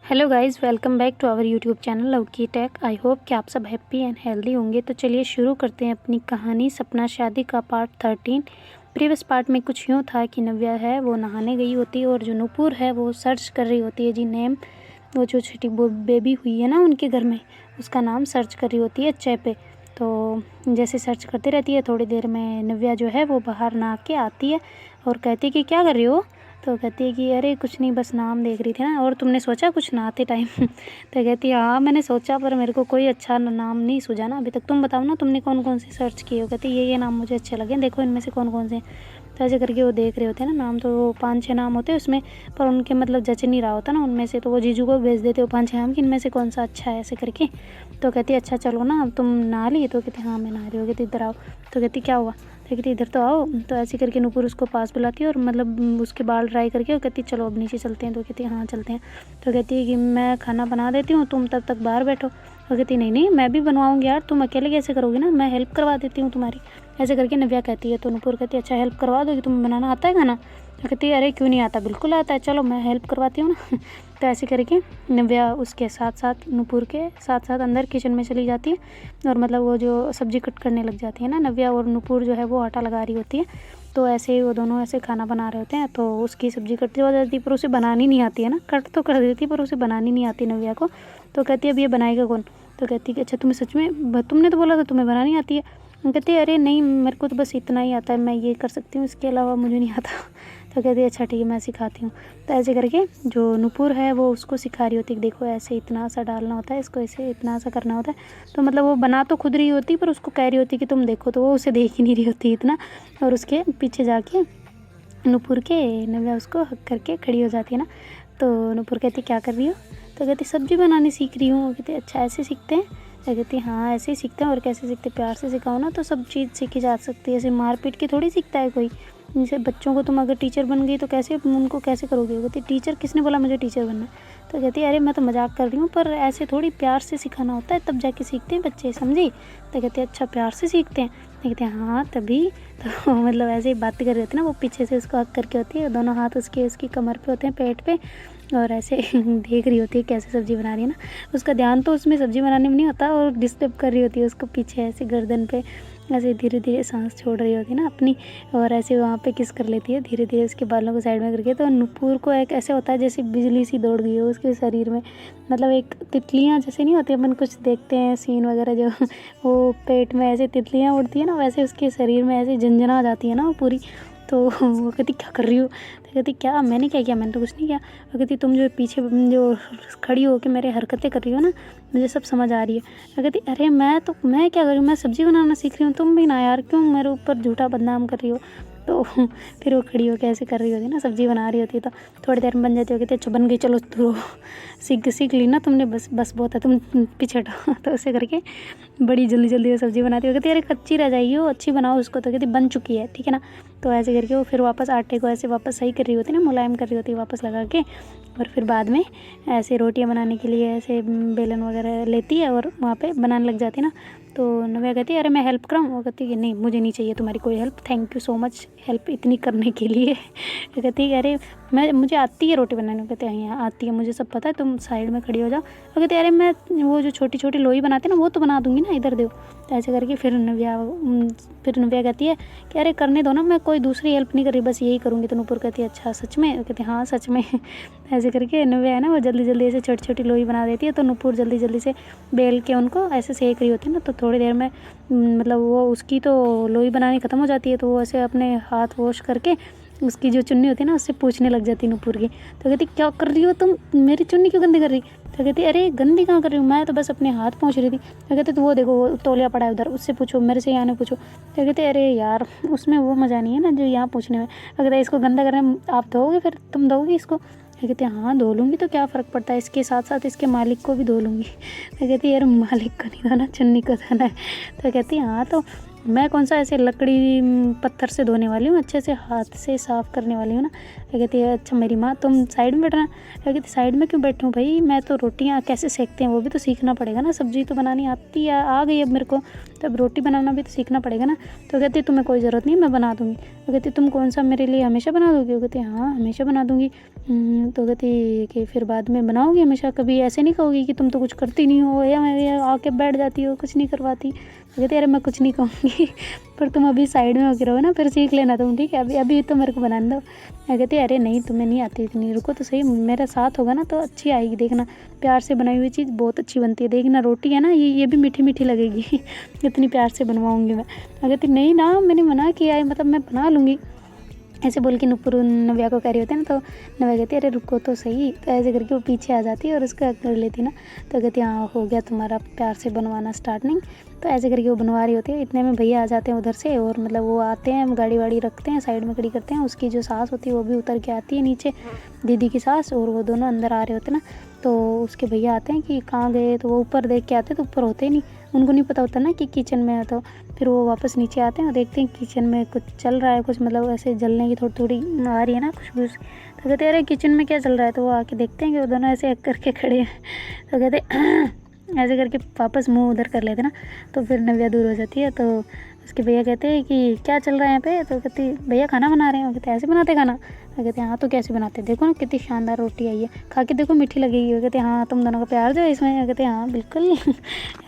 Hello guys, welcome back to our YouTube channel लवकी tech. I hope कि आप सब हैप्पी एंड हेल्दी होंगे। तो चलिए शुरू करते हैं अपनी कहानी सपना शादी का पार्ट 13। प्रीवियस पार्ट में कुछ यूँ था कि नव्या है वो नहाने गई होती है और जो नूपुर है वो सर्च कर रही होती है जी नेम। वो जो छोटी बेबी हुई है ना उनके घर में, उसका नाम सर्च कर रही होती है चे पे। तो जैसे सर्च करती रहती है, थोड़ी देर में नव्या जो है वो बाहर नहा के आती है और कहती है कि क्या कर रही हो। तो कहती है कि अरे कुछ नहीं, बस नाम देख रही थी ना। और तुमने सोचा कुछ नहाते टाइम? तो कहती है हाँ मैंने सोचा, पर मेरे को कोई अच्छा नाम नहीं सूझा ना अभी तक। तुम बताओ ना तुमने कौन कौन से सर्च किए हो। कहती है ये नाम मुझे अच्छे लगे, देखो इनमें से कौन कौन से हैं। तो ऐसे करके वो देख रहे होते हैं ना नाम, तो वो 5-6 नाम होते हैं उसमें, पर उनके मतलब जच नहीं रहा होता ना उनमें से। तो वो जीजू को भेज देते हो 5-6 नाम कि इनमें से कौन सा अच्छा है ऐसे करके। तो कहती है अच्छा चलो ना तुम नहा ली। तो कहती हाँ मैं नहा रही हूँ। कहती इधर आओ। तो कहती क्या हुआ। तो कहती इधर तो आओ। तो ऐसे करके नूपुर उसको पास बुलाती है और मतलब उसके बाल ड्राई करके वो कहती चलो अब नीचे चलते हैं। तो कहती है हाँ चलते हैं। तो कहती है कि मैं खाना बना देती हूँ, तुम तब तक बाहर बैठो। तो कहती नहीं नहीं मैं भी बनवाऊँगी यार, तुम अकेले कैसे करोगी ना, मैं हेल्प करवा देती हूँ तुम्हारी। ऐसे करके नव्या कहती है। तो नूपुर कहती है अच्छा हेल्प करवा दोगी, तुम्हें बनाना आता है खाना। तो कहती है अरे क्यों नहीं आता, बिल्कुल आता है, चलो मैं हेल्प करवाती हूँ ना। तो ऐसे करके नव्या उसके साथ साथ नूपुर के साथ साथ अंदर किचन में चली जाती है और मतलब वो जो सब्ज़ी कट करने लग जाती है ना नव्या, और नूपुर जो है वो आटा लगा रही होती है। तो ऐसे वो दोनों ऐसे खाना बना रहे होते हैं। तो उसकी सब्ज़ी कटती हो जाती है पर उसे बनानी नहीं आती है ना, कट तो कर देती है पर उसे बनानी नहीं आती नव्या को। तो कहती है अब ये बनाएगा कौन। तो कहती है कि अच्छा तुम्हें सच में, तुमने तो बोला था तुम्हें बनानी आती है। कहती है अरे नहीं मेरे को तो बस इतना ही आता है, मैं ये कर सकती हूँ, इसके अलावा मुझे नहीं आता। तो कहती है अच्छा ठीक है मैं सिखाती हूँ। तो ऐसे करके जो नूपुर है वो उसको सिखा रही होती है, देखो ऐसे इतना सा डालना होता है, इसको ऐसे इतना सा करना होता है। तो मतलब वो बना तो खुद रही होती पर उसको कह रही होती कि तुम देखो, तो वो उसे देख ही नहीं रही होती इतना। और उसके पीछे जाके नूपुर के नव्या उसको हक करके खड़ी हो जाती है ना। तो नूपुर कहती क्या कर रही हो। तो कहती सब्जी बनानी सीख रही हूँ। कहती अच्छा ऐसे सीखते हैं। तो कहती हाँ ऐसे ही सीखते हैं, और कैसे सीखते, प्यार से सिखाओ ना तो सब चीज़ सीखी जा सकती है, ऐसे मार पीट के थोड़ी सीखता है कोई। जैसे बच्चों को तुम अगर टीचर बन गई तो कैसे उनको कैसे करोगे। कहती टीचर किसने बोला मुझे टीचर बनना है। तो कहती है अरे मैं तो मजाक कर रही हूँ, पर ऐसे थोड़ी प्यार से सिखाना होता है, तब जाके सीखते हैं बच्चे, समझी। तो कहती है अच्छा प्यार से सीखते हैं। तो कहते हैं हाँ तभी। तो मतलब ऐसे ही बातें कर रहे थे ना, वो पीछे से उसको हक करके होती है, दोनों हाथ उसकी कमर पे होते हैं, पेट पे, और ऐसे देख रही होती है कैसे सब्ज़ी बना रही है ना। उसका ध्यान तो उसमें सब्ज़ी बनाने में नहीं होता, और डिस्टर्ब कर रही होती है उसको पीछे ऐसे गर्दन पे, ऐसे धीरे धीरे सांस छोड़ रही होती है ना अपनी, और ऐसे वहाँ पे किस कर लेती है धीरे धीरे उसके बालों को साइड में करके। तो नूपुर को एक ऐसे होता है जैसे बिजली सी दौड़ गई हो उसके शरीर में, मतलब एक तितलियाँ जैसे नहीं होती, अपन कुछ देखते हैं सीन वगैरह जो वो पेट में ऐसे तितलियाँ उड़ती है ना, वैसे उसके शरीर में ऐसे झंझना जाती है ना वो पूरी। तो वो कहती क्या कर रही हो। तो कहती क्या मैंने क्या किया, मैंने तो कुछ नहीं किया। वो कहती तुम जो पीछे जो खड़ी हो के मेरे हरकतें कर रही हो ना, मुझे सब समझ आ रही है। वो कहती अरे मैं क्या कर रही हूँ, मैं सब्ज़ी बनाना सीख रही हूँ, तुम भी ना यार क्यों मेरे ऊपर झूठा बदनाम कर रही हो। तो फिर वो खड़ी होकर ऐसे कर रही होती ना, सब्ज़ी बना रही होती, तो थोड़ी देर में बन जाती हो। कहती अच्छा बन गई, चलो तो सीख ली ना तुमने, बस बस बहुत है, तुम पीछे हटो। तो ऐसे करके बड़ी जल्दी जल्दी वो सब्ज़ी बनाती हो। कहती अरे कच्ची रह जाएगी वो, अच्छी बनाओ उसको। तो कहती बन चुकी है ठीक है ना। तो ऐसे करके वो फिर वापस आटे को ऐसे वापस सही कर रही होती है ना, मुलायम कर रही होती है वापस लगा के। और फिर बाद में ऐसे रोटियां बनाने के लिए ऐसे बेलन वगैरह लेती है और वहाँ पे बनाने लग जाती है ना। तो नव्या कहती है अरे मैं हेल्प कराऊँ। वो कहती है कि नहीं मुझे नहीं चाहिए तुम्हारी कोई help, thank you so much help इतनी करने के लिए। वो कहती है अरे मुझे आती है रोटी बनाने। कहते हैं यहाँ आती है मुझे सब पता है, तुम साइड में खड़ी हो जाओ। वो कहते हैं अरे मैं वो जो छोटी छोटी लोई बनाती है ना वो तो बना दूँगी ना, इधर दो। तो ऐसे करके फिर नव्या कहती है कि अरे करने दो ना, मैं कोई दूसरी हेल्प नहीं कर रही, बस यही करूँगी। तो नूपुर कहती है अच्छा सच में। कहती है हाँ सच में। ऐसे करके नव्या है ना वो जल्दी जल्दी ऐसे छोटी छोटी लोई बना देती है। तो नूपुर जल्दी जल्दी से बेल के उनको ऐसे सेक रही होती है ना। तो थोड़ी देर में मतलब वो उसकी तो लोई बनानी ख़त्म हो जाती है। तो वो ऐसे अपने हाथ वॉश करके उसकी जो चुन्नी होती है ना उससे पूछने लग जाती नूपुर की। तो कहती क्या कर रही हो तुम, मेरी चुन्नी क्यों गंदी कर रही। तो कहती अरे गंदी कहाँ कर रही हूँ, मैं तो बस अपने हाथ पहुँच रही थी। तो कहते तो वो देखो वो तौलिया पड़ा है उधर, उससे पूछो, मेरे से यहाँ नहीं पूछो। तो कहते अरे यार उसमें वो मज़ा नहीं है ना जो यहाँ पूछने में। तो कहते इसको गंदा करने में आप धोगे, फिर तुम धोगी इसको। तो कहते हाँ धो लूँगी, तो क्या फ़र्क पड़ता है, इसके साथ साथ इसके मालिक को भी धो लूँगी। तो कहती यार मालिक को नहीं धोना, चुन्नी को धोना है। तो कहती हाँ तो मैं कौन सा ऐसे लकड़ी पत्थर से धोने वाली हूँ, अच्छे से हाथ से साफ़ करने वाली हूँ ना। क्या कहती है अच्छा मेरी माँ तुम साइड में बैठना। क्या कहती साइड में क्यों बैठूँ भाई, मैं तो रोटियाँ कैसे सेकते हैं वो भी तो सीखना पड़ेगा ना, सब्जी तो बनानी आती है आ गई अब मेरे को, तो अब रोटी बनाना भी तो सीखना पड़ेगा ना। तो कहती तुम्हें कोई ज़रूरत नहीं मैं बना दूँगी। तो कहती तुम कौन सा मेरे लिए हमेशा बना दोगी। वो कहती हाँ हमेशा बना दूँगी। तो कहती कि फिर बाद में बनाओगी हमेशा, कभी ऐसे नहीं कहोगी कि तुम तो कुछ करती नहीं हो या मैं आके बैठ जाती हो कुछ नहीं करवाती। कहते अरे मैं कुछ नहीं कहूँगी पर तुम अभी साइड में होके रहो ना, फिर सीख लेना तुम, ठीक है अभी अभी तो मेरे को बनाने दो। मैं कहती अरे नहीं तुम्हें नहीं आती इतनी, रुको तो सही, मेरा साथ होगा ना तो अच्छी आएगी, देखना प्यार से बनाई हुई चीज़ बहुत अच्छी बनती है, देखना रोटी है ना ये भी मीठी मीठी लगेगी इतनी प्यार से बनवाऊँगी मैं। कहती नहीं ना मैंने मना किया है, मतलब मैं बना लूँगी ऐसे बोल के नुपुर नव्या को कह रही होती है ना, तो नव्या कहती है अरे रुको तो सही, तो ऐसे करके वो पीछे आ जाती है और उसका कर लेती ना। तो कहती हाँ हो गया तुम्हारा प्यार से बनवाना स्टार्ट नहीं, तो ऐसे करके वो बनवा रही होती है। इतने में भैया आ जाते हैं उधर से, और मतलब वो आते हैं गाड़ी वाड़ी रखते हैं साइड में खड़ी करते हैं, उसकी जो सास होती है वो भी उतर के आती है नीचे, दीदी की सास, और वो दोनों अंदर आ रहे होते हैं ना। तो उसके भैया आते हैं कि कहाँ गए, तो वो ऊपर देख के आते हैं तो ऊपर होते ही नहीं, उनको नहीं पता होता ना कि किचन में है। तो फिर वो वापस नीचे आते हैं और देखते हैं किचन में कुछ चल रहा है, कुछ मतलब ऐसे जलने की थोड़ी थोड़ी आ रही है ना खुशबू। तो कहते हैं अरे किचन में क्या चल रहा है, तो वो आके देखते हैं कि वो दोनों ऐसे करके खड़े हैं। तो कहते ऐसे करके वापस मुंह उधर कर लेते ना, तो फिर नव्या दूर हो जाती है। तो उसके भैया कहते हैं कि क्या चल रहा है यहाँ पे, तो कहती भैया खाना बना रहे हैं। वो कहते ऐसे बनाते खाना। तो कहते हैं हाँ तो कैसे बनाते हैं, देखो ना कितनी शानदार रोटी आई है, खा के देखो मीठी लगेगी। वो कहते हैं हाँ तुम दोनों का प्यार जो है इसमें। वो कहते हैं हाँ बिल्कुल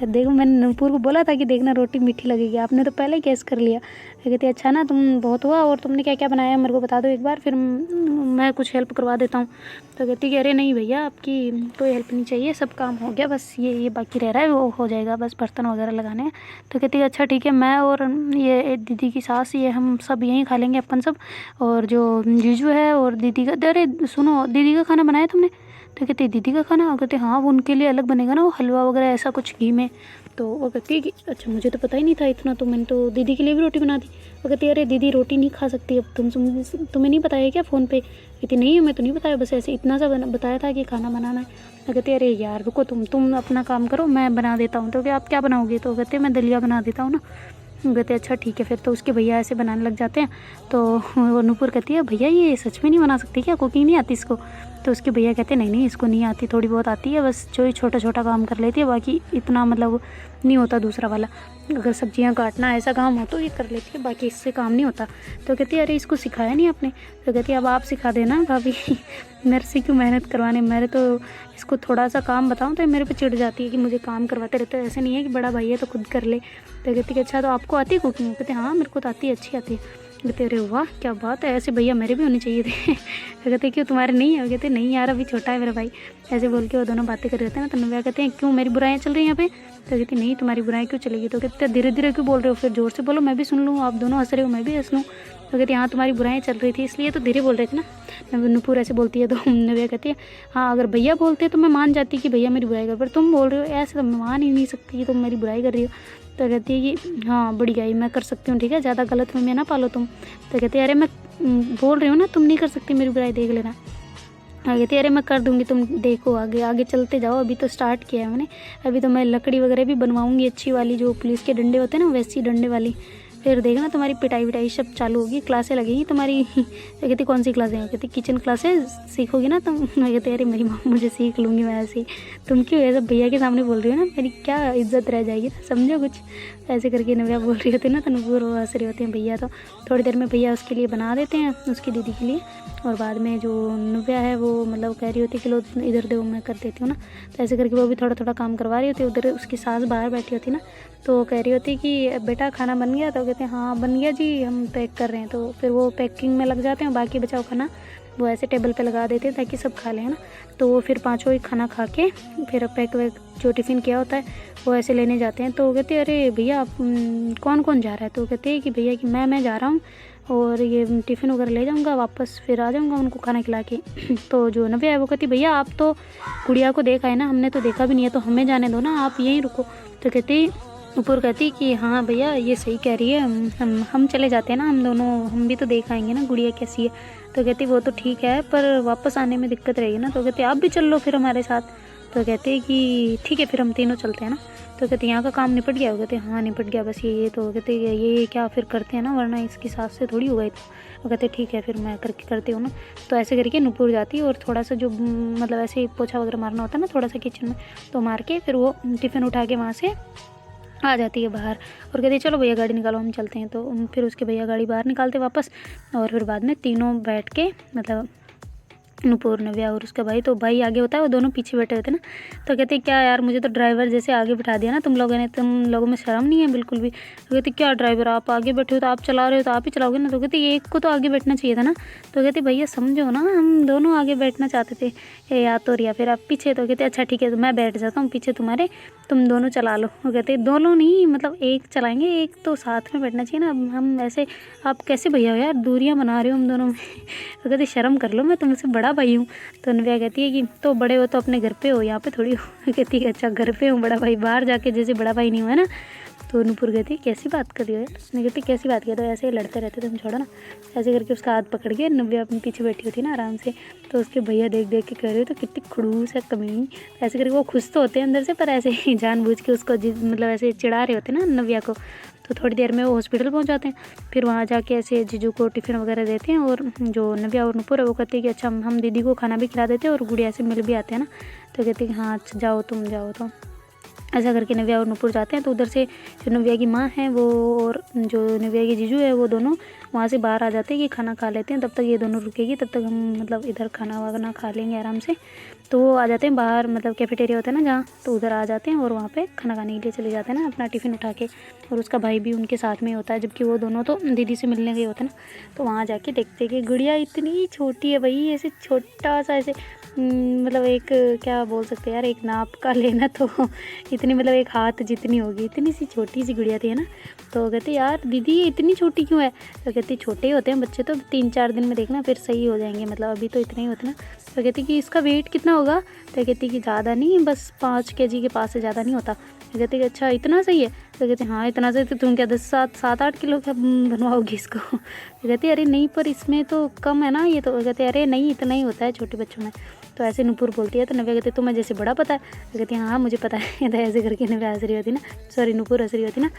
देखो मैंने नूपुर को बोला था कि देखना रोटी मीठी लगेगी, आपने तो पहले ही गैस कर लिया। वो कहते हैं अच्छा ना तुम बहुत हुआ, और तुमने क्या क्या बनाया मेरे को बता दो एक बार, फिर मैं कुछ हेल्प करवा देता हूँ। तो कहती कि अरे नहीं भैया आपकी कोई हेल्प नहीं चाहिए, सब काम हो गया, बस ये बाकी रह रहा है वो हो जाएगा, बस बर्तन वगैरह लगाने हैं। तो कहती है अच्छा ठीक है, मैं और ये दीदी की सास ये हम सब यहीं खा लेंगे अपन सब, और जो जीजू है और दीदी का, अरे सुनो दीदी का खाना बनाया तुमने। तो कहते दीदी का खाना। कहते हाँ वो उनके लिए अलग बनेगा ना, वो हलवा वगैरह ऐसा कुछ घी में। तो वो कहती है कि अच्छा मुझे तो पता ही नहीं था इतना, तो मैंने तो दीदी के लिए भी रोटी बना दी। वो कहती है अरे दीदी रोटी नहीं खा सकती अब, तुम्हें नहीं बताया क्या फ़ोन पे। कहती नहीं हमें तो नहीं बताया, बस ऐसे इतना सा बताया था कि खाना बनाना है। तो कहती अरे यार रुको तुम अपना काम करो मैं बना देता हूँ। तो क्या आप क्या बनाओगे, तो कहते मैं दलिया बना देता हूँ ना। कहते अच्छा ठीक है, फिर तो उसके भैया ऐसे बनाने लग जाते हैं। तो वो नूपुर कहती है भैया ये सच में नहीं बना सकती क्या, कुकिंग नहीं आती इसको। तो उसके भैया कहते नहीं नहीं इसको नहीं आती, थोड़ी बहुत आती है, बस जो ही छोटा छोटा काम कर लेती है, बाकी इतना मतलब नहीं होता दूसरा वाला, अगर सब्जियां काटना ऐसा काम हो तो ये कर लेती है, बाकी इससे काम नहीं होता। तो कहती है अरे इसको सिखाया नहीं आपने। तो कहती है अब आप सिखा देना भाभी मेरे से क्यों मेहनत करवाने, मेरे तो इसको थोड़ा सा काम बताऊँ तो मेरे पे चिढ़ जाती है कि मुझे काम करवाते रहते हैं, ऐसे नहीं है कि बड़ा भाई है तो खुद कर ले। तो कहती है अच्छा तो आपको आती है कुकिंग। कहते हाँ मेरे को तो आती है, अच्छी आती है। कहते अरे वाह क्या बात है, ऐसे भैया मेरे भी होने चाहिए थे कहते क्यों तुम्हारे नहीं है। कहते नहीं यार अभी छोटा है मेरा भाई। ऐसे बोल के वो दोनों बातें कर रहे थे ना। तो नव्या कहते हैं क्यों मेरी बुराइयाँ चल रही हैं यहाँ पे। तो कहती नहीं तुम्हारी बुराई क्यों चलेगी। तो कहते धीरे धीरे क्यों बोल रहे हो, फिर जोर से बोलो मैं भी सुन लूँ, आप दोनों हंस रहे हो मैं भी हंस लूँ। तो कहती हाँ तुम्हारी बुराइयाँ चल रही थी इसलिए तो धीरे बोल रहे थे ना। नूपुर ऐसे बोलती है तो नव्या कहती है हाँ अगर भैया बोलते तो मैं मान जाती कि भैया मेरी बुराई कर, पर तुम बोल रहे हो ऐसे तो मैं मान ही नहीं सकती कि तुम मेरी बुराई कर रही हो। तो कहती है कि हाँ बढ़िया ही मैं कर सकती हूँ, ठीक है ज़्यादा गलत में ना पालो तुम। तो कहती है अरे मैं बोल रही हूँ ना तुम नहीं कर सकती मेरी बुराई, देख लेना। कहती है अरे मैं कर दूँगी, तुम देखो आगे आगे चलते जाओ, अभी तो स्टार्ट किया है मैंने, अभी तो मैं लकड़ी वगैरह भी बनवाऊँगी अच्छी वाली, जो पुलिस के डंडे होते हैं ना वैसी डंडे वाली, फिर देखना तुम्हारी पिटाई विटाई सब चालू होगी, क्लासें लगेंगी तुम्हारी तो कहती कौन सी क्लासें हैं। कहती किचन क्लासेस सीखोगी ना तुम। मैं कहती अरे मेरी माँ मुझे सीख लूँगी मैं ऐसे ही, तुम क्यों ऐसा भैया के सामने बोल रही हो ना, मेरी क्या इज्जत रह जाएगी ना, समझो कुछ। ऐसे करके नव्या बोल रही होती है ना, तो नूपुर हंस रहे होते हैं भैया। तो थोड़ी देर में भैया उसके लिए बना देते हैं उसकी दीदी के लिए, और बाद में जो नव्या है वो मतलब कह रही होती है कि लो इधर दो मैं कर देती हूँ ना। तो ऐसे करके वो भी थोड़ा थोड़ा काम करवा रही होती है, उधर उसकी सास बाहर बैठी होती ना। तो कह रही होती कि बेटा खाना बन गया। तो कहते हैं हाँ बन गया जी हम पैक कर रहे हैं। तो फिर वो पैकिंग में लग जाते हैं, बाकी बचाओ खाना वो ऐसे टेबल पे लगा देते हैं ताकि सब खा लें, है ना। तो वो फिर पाँचों ही खाना खा के फिर पैक वैक जो टिफ़िन किया होता है वो ऐसे लेने जाते हैं। तो कहते हैं अरे भैया आप कौन कौन जा रहा है। तो कहते हैं कि भैया कि मैं जा रहा हूँ और ये टिफ़िन वगैरह ले जाऊँगा, वापस फिर आ जाऊँगा उनको खाना खिला के। तो जो नव्या है वो कहती भैया आप तो गुड़िया को देखा है ना, हमने तो देखा भी नहीं है, तो हमें जाने दो ना, आप यहीं रुको। तो कहती ऊपर कहती कि हाँ भैया ये सही कह रही है, हम चले जाते हैं ना, हम दोनों हम भी तो देख आएंगे ना गुड़िया कैसी है। तो कहती वो तो ठीक है पर वापस आने में दिक्कत रहेगी ना। तो कहती आप भी चल लो फिर हमारे साथ। तो कहते कि ठीक है फिर हम तीनों चलते हैं ना। तो कहते यहाँ का काम निपट गया। वो कहते हाँ निपट गया बस ये। तो कहते ये क्या फिर करते हैं ना, वरना इसकी सास से थोड़ी होगा। वो कहते ठीक है फिर मैं करती हूँ ना। तो ऐसे करके नुपुर जाती है और थोड़ा सा जो मतलब ऐसे पोछा वगैरह मारना होता है ना थोड़ा सा किचन में, तो मार के फिर वो टिफ़िन उठा के वहाँ से आ जाती है बाहर और कहती है चलो भैया गाड़ी निकालो हम चलते हैं। तो फिर उसके भैया गाड़ी बाहर निकालते वापस, और फिर बाद में तीनों बैठ के मतलब नुपुर, नव्या और उसका भाई, तो भाई आगे होता है वो दोनों पीछे बैठे होते हैं ना। तो कहते क्या यार मुझे तो ड्राइवर जैसे आगे बिठा दिया ना तुम लोगों ने, तुम लोगों में शर्म नहीं है बिल्कुल भी। तो कहते क्या ड्राइवर, आप आगे बैठे हो तो आप चला रहे हो तो आप ही चलाओगे ना। तो कहते एक को तो आगे बैठना चाहिए था ना। तो कहते भैया समझो ना हम दोनों आगे बैठना चाहते थे या तो रिया फिर आप पीछे। तो कहते अच्छा ठीक है तो मैं बैठ जाता हूँ पीछे तुम्हारे, तुम दोनों चला लो। वो कहते दोनों नहीं मतलब एक चलाएंगे, एक तो साथ में बैठना चाहिए ना। हम ऐसे आप कैसे भैया हो यार, दूरियां बना रहे हो हम दोनों में। तो कहते शर्म कर लो, मैं तुमसे बड़ा भाई हूँ। तो नव्या कहती है कि तो बड़े हो तो अपने घर पे हो, यहाँ पे थोड़ी हो। कहती है अच्छा घर पे हूँ बड़ा भाई, बाहर जाके जैसे बड़ा भाई नहीं हुआ ना। तो नुपुर कहती है कैसी बात कर रही हो यार। उसने कहती कैसी बात किया, तो ऐसे ही लड़ते रहते तुम छोड़ो ना। ऐसे करके उसका हाथ पकड़ के नव्या अपने पीछे बैठी होती ना आराम से। तो उसके भैया देख देख के कह रहे हो तो कितनी खड़ूस है कमीनी। ऐसे करके वो खुश तो होते हैं अंदर से, पर ऐसे ही जानबूझ के उसको मतलब ऐसे चिढ़ा रहे होते ना नव्या को। तो थोड़ी देर में वो हॉस्पिटल पहुंच जाते हैं। फिर वहाँ जाके ऐसे जीजू को टिफ़िन वगैरह देते हैं, और जो नव्या और नुपुर है वो कहते हैं कि अच्छा हम दीदी को खाना भी खिला देते हैं और गुड़िया से मिल भी आते हैं ना। तो कहते हैं कि हाँ अच्छा जाओ तुम जाओ। तो ऐसा करके नव्या और नुपुर जाते हैं। तो उधर से जो नव्या की माँ है वो और जो नव्या की जीजू है वो दोनों वहाँ से बाहर आ जाते हैं कि खाना खा लेते हैं, तब तक ये दोनों रुकेगी, तब तक हम मतलब इधर खाना वाना खा लेंगे आराम से। तो वो आ जाते हैं बाहर, मतलब कैफेटेरिया होता है ना जहाँ, तो उधर आ जाते हैं और वहाँ पे खाना खाने के लिए चले जाते हैं ना अपना टिफ़िन उठा के। और उसका भाई भी उनके साथ में होता है, जबकि वो दोनों तो दीदी से मिलने गए होते हैं ना। तो वहाँ जाके देखते हैं कि गुड़िया इतनी छोटी है भाई, ऐसे छोटा सा ऐसे मतलब एक क्या बोल सकते हैं यार, एक नाप का लेना तो इतनी मतलब एक हाथ जितनी होगी, इतनी सी छोटी सी गुड़िया थी है ना। तो कहते यार दीदी इतनी छोटी क्यों है। तो कहती छोटे ही होते हैं बच्चे तो 3-4 दिन में देखना फिर सही हो जाएंगे, मतलब अभी तो इतने ही होते ना। तो कहती कि इसका वेट कितना होगा। तो कहती कि ज़्यादा नहीं, बस 5 kg के पास से ज़्यादा नहीं होता। तो कहती कि अच्छा इतना सही है। तो कहते हाँ इतना सही, तो तुम क्या 7-8 किलो का बनवाओगी इसको। तो कहती अरे नहीं पर इसमें तो कम है ना ये। तो कहते अरे नहीं इतना ही होता है छोटे बच्चों में। तो ऐसे नुपुर बोलती है। तो नव्या कहती तुम्हें जैसे बड़ा पता है। तो कहती हाँ मुझे पता है। तो ऐसे करके नव्या हंस रही होती ना, सॉरी नुपुर हंस रही होती ना।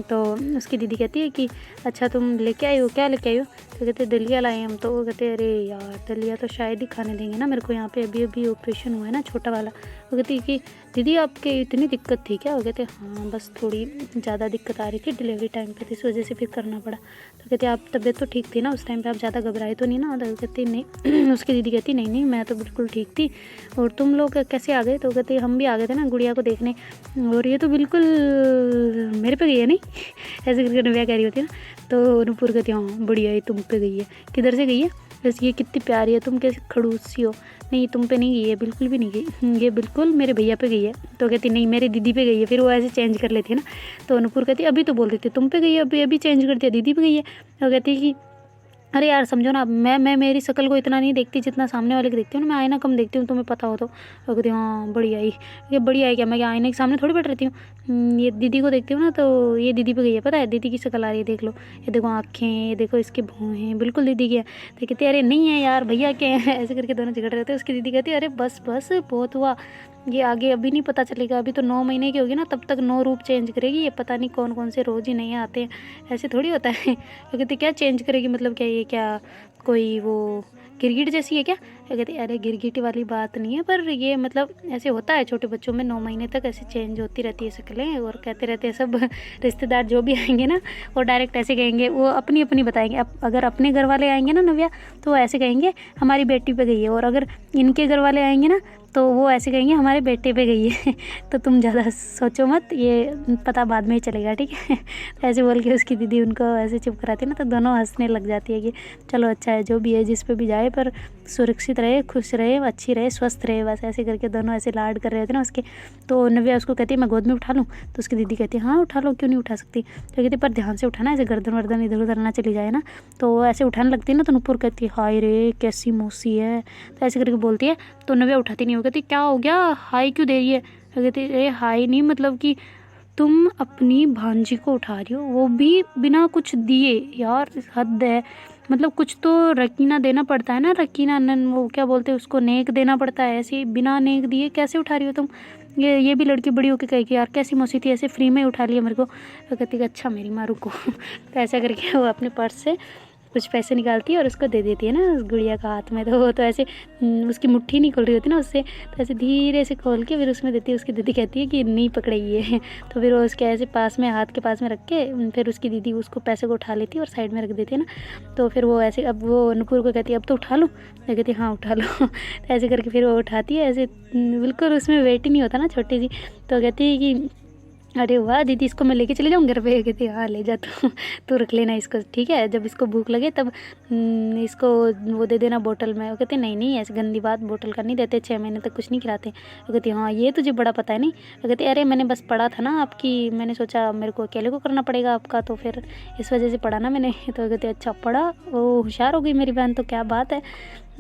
तो उसकी दीदी कहती है कि अच्छा तुम लेके आई हो, क्या लेके आई हो। तो कहते दलिया लाए हम। तो वो कहते अरे यार दलिया तो शायद ही खाने देंगे ना मेरे को, यहाँ पे अभी ऑपरेशन हुआ है ना छोटा वाला। वो कहती कि दीदी आपके इतनी दिक्कत थी क्या। वो कहते हाँ बस थोड़ी ज़्यादा दिक्कत आ रही थी डिलीवरी टाइम पे, तो इस वजह से फिर करना पड़ा। तो कहते आप तबीयत तो ठीक थी ना उस टाइम पे, आप ज़्यादा घबराए तो नहीं ना। तो कहती नहीं उसकी दीदी कहती नहीं नहीं मैं तो बिल्कुल ठीक थी, और तुम लोग कैसे आ गए। तो कहते हम भी आ गए थे ना गुड़िया को देखने, और ये तो बिल्कुल मेरे पे गई है नहीं। ऐसे करके नव्या कह रही होती है ना। तो नुपुर कहती हाँ बढ़िया ये तुम पे गई है। किधर से गई है, बस ये कितनी प्यारी है, तुम कैसे खड़ूस सी हो। नहीं तुम पे नहीं गई है, बिल्कुल भी नहीं गई, ये बिल्कुल मेरे भैया पे गई है। तो कहती नहीं मेरी दीदी पे गई है। फिर वो ऐसे चेंज कर लेती है ना। तो नुपुर कहती अभी तो बोल रही थी तुम पे गई है, अभी चेंज कर दिया दीदी पे गई है। तो कहती कि अरे यार समझो ना, मैं मेरी शक्ल को इतना नहीं देखती जितना सामने वाले की देखती हूँ ना, मैं आईना कम देखती हूँ, तुम्हें पता हो तो। वो कहती हाँ बढ़िया ही, ये बढ़िया है क्या, मैं क्या आईने के सामने थोड़ी बैठ रहती हूँ। ये दीदी को देखती हूँ ना, तो ये दीदी पे गई है, पता है दीदी की शक्ल आ रही है देख लो, ये देखो आँखें, ये देखो इसके भौहें बिल्कुल दीदी की है। तो कहती अरे नहीं है यार भैया के हैं। ऐसे करके दोनों झगड़ रहे थे। उसकी दीदी कहती अरे बस बस बहुत हुआ, ये आगे अभी नहीं पता चलेगा, अभी तो 9 महीने की होगी ना, तब तक 9 रूप चेंज करेगी, ये पता नहीं कौन कौन से रोज़ ही नहीं आते हैं, ऐसे थोड़ी होता है। तो कहते क्या चेंज करेगी, मतलब क्या ये क्या कोई वो गिरगिट जैसी है क्या। तो कहते अरे गिरगिट वाली बात नहीं है, पर ये मतलब ऐसे होता है छोटे बच्चों में, 9 महीने तक ऐसे चेंज होती रहती है शक्लें। और कहते रहते हैं सब रिश्तेदार जो भी आएंगे ना, वो डायरेक्ट ऐसे कहेंगे, वो अपनी अपनी बताएंगे। अब अगर अपने घर वाले आएंगे ना नव्या, तो वो ऐसे कहेंगे हमारी बेटी पे गई है, और अगर इनके घर वाले आएंगे ना तो वो ऐसे कहेंगे हमारे बेटे पे गई है। तो तुम ज़्यादा सोचो मत, ये पता बाद में ही चलेगा ठीक है। तो ऐसे बोल के उसकी दीदी उनको ऐसे चुप कराती है ना, तो दोनों हंसने लग जाती है कि चलो अच्छा है जो भी है, जिस पे भी जाए पर सुरक्षित रहे, खुश रहे, अच्छी रहे, स्वस्थ रहे, बस ऐसे करके दोनों ऐसे लाड कर रहे थे ना उसके। तो नव्या उसको कहती है मैं गोद में उठा लूँ। तो उसकी दीदी कहती है हाँ उठा लो, क्यों नहीं उठा सकती। तो कहती पर ध्यान से उठाना, ऐसे गर्दन वर्दन इधर उधर ना चली जाए ना। तो ऐसे उठाने लगती है ना, तो नुपुर कहती है हाय रे कैसी मौसी है। तो ऐसे करके बोलती है। तो नव्या उठाती नहीं, वो कहती क्या हो गया, हाय क्यों दे रही है। तो कहती अरे हाय नहीं, मतलब कि तुम अपनी भांजी को उठा रही हो, वो भी बिना कुछ दिए, यार हद है। मतलब कुछ तो रकीना देना पड़ता है ना, रकीना वो क्या बोलते हैं उसको, नेक देना पड़ता है, ऐसे बिना नेक दिए कैसे उठा रही हो तुम। ये भी लड़की बड़ी होकर कहेगी यार कैसी मौसी थी, ऐसे फ्री में उठा लिया मेरे को। तो कहती अच्छा मेरी माँ रुको। तो ऐसा करके वो अपने पर्स से कुछ पैसे निकालती है और उसको दे देती है ना उस गुड़िया का हाथ में। तो वो तो ऐसे उसकी मुट्ठी नहीं खुल रही होती ना उससे, तो ऐसे धीरे से खोल के फिर उसमें देती है। उसकी दीदी कहती है कि नहीं पकड़ाइए तो फिर वो उसके ऐसे पास में, हाथ के पास में रख के फिर उसकी दीदी उसको पैसे को उठा लेती है और साइड में रख देती है ना। तो फिर वो ऐसे, अब वो नुपुर को कहती है अब तो उठा लूँ, तो कहती है हाँ उठा लो तो ऐसे करके फिर वो उठाती है, ऐसे बिल्कुल उसमें वेट ही नहीं होता ना, छोटी सी। तो कहती है कि अरे वाह दीदी, इसको मैं लेके चली जाऊँ घर पे? कहती हाँ ले जा तू रख लेना इसको, ठीक है, जब इसको भूख लगे तब इसको वो दे देना बोतल में। वो कहते नहीं नहीं, ऐसी गंदी बात, बोतल का नहीं देते, 6 महीने तक कुछ नहीं खिलाते। वो कहती हाँ ये तुझे बड़ा पता है नहीं। वो कहती अरे मैंने बस पढ़ा था ना आपकी, मैंने सोचा मेरे को अकेले को करना पड़ेगा आपका, तो फिर इस वजह से पढ़ा ना मैंने। तो कहते अच्छा पढ़ा, वो होशियार हो गई मेरी बहन, तो क्या बात है।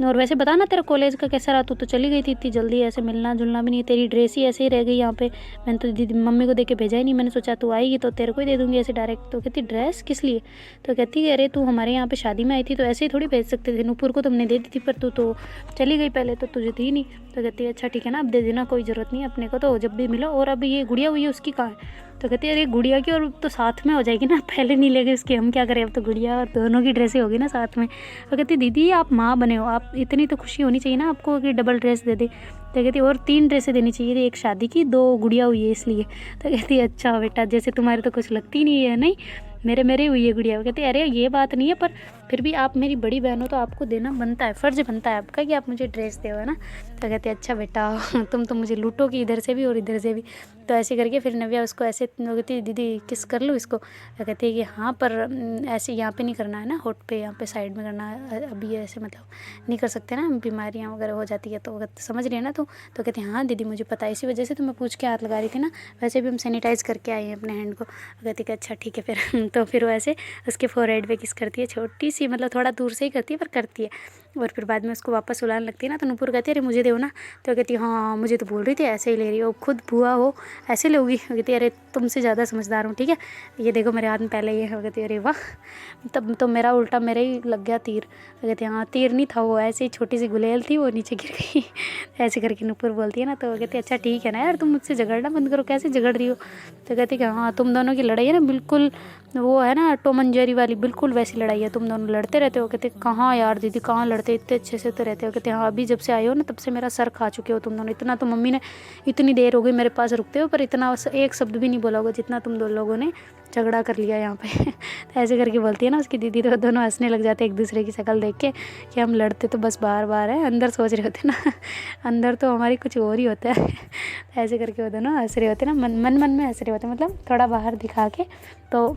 और वैसे बता ना तेरा कॉलेज का कैसा रहा, तू तो चली गई थी इतनी जल्दी, ऐसे मिलना जुलना भी नहीं, तेरी ड्रेस ही ऐसे ही रह गई यहाँ पे। मैंने तो दीदी मम्मी को दे के भेजा ही नहीं, मैंने सोचा तू आएगी तो तेरे को ही दे दूँगी ऐसे डायरेक्ट। तो कहती ड्रेस किस लिए? तो कहती अरे तू हमारे यहाँ पे शादी में आई थी तो ऐसे ही थोड़ी भेज सकते थे, नूपुर को तुमने दे दी थी, पर तू तो चली गई पहले, तो तुझे थी नहीं। तो कहती है अच्छा ठीक है ना, अब दे देना, कोई ज़रूरत नहीं अपने को, तो जब भी मिलो। और अब ये गुड़िया हुई है उसकी कहाँ है? तो कहती है अरे गुड़िया की और तो साथ में हो जाएगी ना, पहले नहीं ले गए उसकी, हम क्या करें, अब तो गुड़िया और दोनों की ड्रेसें होगी ना साथ में। तो कहती दीदी आप माँ बने हो, आप इतनी तो खुशी होनी चाहिए ना आपको कि डबल ड्रेस दे दे। तो कहती और 3 ड्रेसें देनी चाहिए थी, एक शादी की, 2 गुड़िया हुई है इसलिए। तो कहती अच्छा बेटा, जैसे तुम्हारे तो कुछ लगती नहीं है, नहीं मेरे हुई है गुड़िया। वो कहती अरे ये बात नहीं है, पर फिर भी आप मेरी बड़ी बहन हो तो आपको देना बनता है, फ़र्ज़ बनता है आपका कि आप मुझे ड्रेस दो, है ना। तो कहते अच्छा बेटा तुम तो मुझे लूटोगी इधर से भी और इधर से भी। तो ऐसे करके फिर नव्या उसको ऐसे कहती दीदी किस कर लूँ इसको? तो कहती है कि हाँ पर ऐसे यहाँ पे नहीं करना है ना, होठ पे, यहाँ पे साइड में करना है, अभी ऐसे मतलब नहीं कर सकते ना, बीमारियाँ वगैरह हो जाती है। तो समझ रही है ना तू? तो कहती हाँ दीदी मुझे पता है, इसी वजह से तो मैं पूछ के हाथ लगा रही थी ना, वैसे भी हम सैनिटाइज़ करके आए हैं अपने हैंड को। कहती कि अच्छा ठीक है फिर तो फिर वो ऐसे उसके फोरहेड पे किस करती है, छोटी सी, मतलब थोड़ा दूर से ही करती है पर करती है। और फिर बाद में उसको वापस सुलाने लगती है ना, तो नूपुर कहती है अरे मुझे दो ना। तो कहती है हाँ मुझे तो बोल रही थी ऐसे ही ले रही हो, खुद बुआ हो ऐसे लोगी। कहती है अरे तुमसे ज़्यादा समझदार हूँ, ठीक है, ये देखो मेरे हाथ में पहले ये है। कहती है अरे वाह, तब तो मेरा उल्टा मेरे ही लग गया तीर। कहती है हाँ तीर नहीं था, वो ऐसे ही छोटी सी गुलेल थी, वो नीचे गिर गई ऐसे करके नूपुर बोलती है ना। तो कहती है अच्छा ठीक है ना यार, तुम मुझसे झगड़ना बंद करो, कैसे झगड़ रही हो? तो कहती है कि हाँ तुम दोनों की लड़ाई है ना बिल्कुल, वो है ना टॉम एंड जेरी वाली, बिल्कुल वैसी लड़ाई है, तुम दोनों लड़ते रहते हो। कहते कहाँ यार दीदी कहाँ लड़ते, इतने अच्छे से तो रहते हो। कहते हाँ अभी जब से आए हो ना तब से मेरा सर खा चुके हो तुम दोनों, इतना तो मम्मी ने, इतनी देर हो गई मेरे पास रुकते हो पर इतना एक शब्द भी नहीं बोला होगा जितना तुम दो लोगों ने झगड़ा कर लिया यहाँ पे तो ऐसे करके बोलती है ना उसकी दीदी। तो दोनों हंसने लग जाते हैं एक दूसरे की शक्ल देख के कि हम लड़ते तो बस बार बार है, अंदर सोच रहे होते ना अंदर तो हमारी कुछ और ही होता है ऐसे करके वो दोनों हंस रहे होते ना, मन में हंस रहे होते, मतलब थोड़ा बाहर दिखा के। तो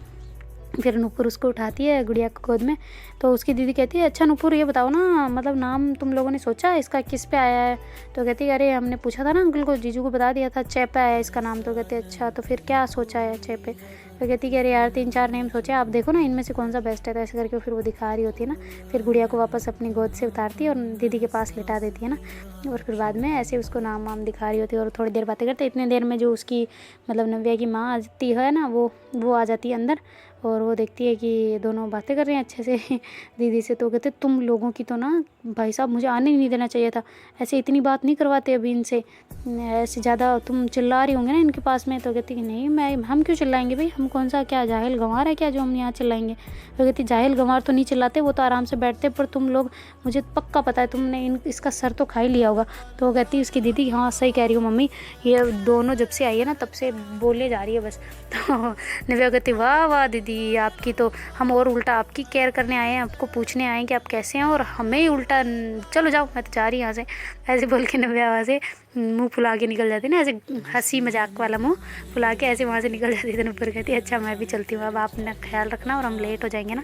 फिर नूपुर उसको उठाती है गुड़िया को गोद में। तो उसकी दीदी कहती है अच्छा नूपुर ये बताओ ना, मतलब नाम तुम लोगों ने सोचा इसका किस पे आया है? तो कहती है अरे हमने पूछा था ना अंकल को, जीजू को बता दिया था, चे पे आया है इसका नाम। तो कहते अच्छा तो फिर क्या सोचा है चे पे? तो कहती कि अरे यार 3-4 नेम सोचे, आप देखो ना इनमें से कौन सा बेस्ट है। तो ऐसे करके फिर वो दिखा रही होती है ना, फिर गुड़िया को वापस अपनी गोद से उतारती है और दीदी के पास लिटा देती है ना। और फिर बाद में ऐसे उसको नाम वाम दिखा रही होती है और थोड़ी देर बातें करते। इतने देर में जो उसकी मतलब नव्या की माँ आती है ना, वो आ जाती है अंदर और वो देखती है कि दोनों बातें कर रहे हैं अच्छे से दीदी से। तो कहते तुम लोगों की तो ना भाई साहब मुझे आने ही नहीं देना चाहिए था, ऐसे इतनी बात नहीं करवाते अभी इनसे, ऐसे ज़्यादा तुम चिल्ला रही होंगे ना इनके पास में। तो कहती कि नहीं हम क्यों चिल्लाएंगे भाई, हम कौन सा क्या जाहिल गंवार है क्या जो हम यहाँ चिल्लाएंगे? तो कहती जाहिल गंवार तो नहीं चिल्लाते, वो तो आराम से बैठते, पर तुम लोग, मुझे पक्का पता है तुमने इसका सर तो खा ही लिया होगा। तो वो कहती उसकी दीदी हाँ सही कह रही हो मम्मी, ये दोनों जब से आई है ना तब से बोले जा रही है बस। तो नव्या कहती वाह वाह दीदी आपकी तो, हम और उल्टा आपकी केयर करने आए हैं, आपको पूछने आए हैं कि आप कैसे हैं, और हमें ही उल्टा चलो जाओ मैं तो जा रही यहाँ से। ऐसे बोल के नव्या वहाँ से मुँह फुला के निकल जाती ना, ऐसे हंसी मजाक वाला मुँह फुला के ऐसे वहाँ से निकल जाती है। तो ऊपर कहती है अच्छा मैं भी चलती हूँ, अब आप अपना ख्याल रखना और हम लेट हो जाएंगे ना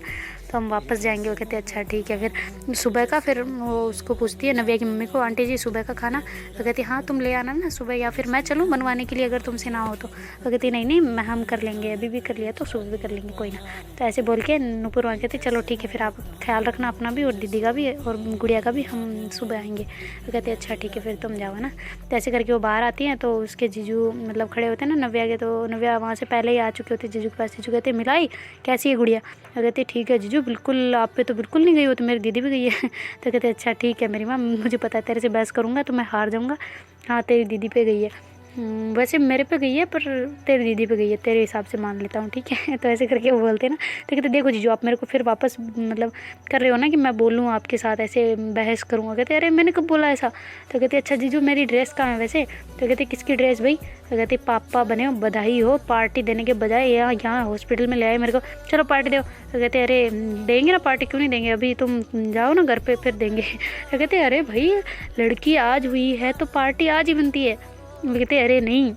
तो हम वापस जाएंगे। वो कहते अच्छा ठीक है। फिर सुबह का, फिर वो उसको पूछती है नव्या की मम्मी को आंटी जी सुबह का खाना? तो कहती हाँ तुम ले आना ना सुबह, या फिर मैं चलूँ बनवाने के लिए अगर तुमसे ना हो तो? कहती नहीं मैं हम कर लेंगे, अभी भी कर लिया तो सुबह भी कर लेंगे कोई ना। तो ऐसे बोल के नूपुर वहाँ कहती चलो ठीक है फिर आप ख्याल रखना अपना भी और दीदी का भी और गुड़िया का भी, हम सुबह आएंगे। तो कहते अच्छा ठीक है फिर तुम जाओ ना। तो ऐसे करके वो बाहर आती हैं तो उसके जीजू मतलब खड़े होते हैं ना नव्या के, तो नव्या वहाँ से पहले ही आ चुके होते जीजू के पास। जीजू कहते मिलाई कैसी है गुड़िया? तो कहते ठीक है जीजू बिल्कुल, आप पे तो बिल्कुल नहीं गई हो, तो मेरी दीदी भी गई है। तो कहते अच्छा ठीक है मेरी माँ, मुझे पता है तेरे से बहस करूँगा तो मैं हार जाऊँगा, हाँ तेरी दीदी पे गई है। वैसे मेरे पे गई है पर तेरी दीदी पे गई है, तेरे हिसाब से मान लेता हूँ, ठीक है। तो ऐसे करके वो बोलते हैं ना। तो कहते देखो जीजू आप मेरे को फिर वापस मतलब कर रहे हो ना कि मैं बोलूँ आपके साथ ऐसे बहस करूँगा। कहते अरे मैंने कब बोला ऐसा। तो कहते अच्छा जीजू मेरी ड्रेस कहाँ है वैसे। तो कहते किसकी ड्रेस भाई। तो कहते पापा बने हो, बधाई हो, पार्टी देने के बजाय यहाँ यहाँ हॉस्पिटल में ले आए मेरे को, चलो पार्टी दो। तो कहते अरे देंगे ना पार्टी, क्यों नहीं देंगे, अभी तुम जाओ ना घर पे फिर देंगे। तो कहते अरे भाई लड़की आज हुई है तो पार्टी आज ही बनती है। वो कहते अरे नहीं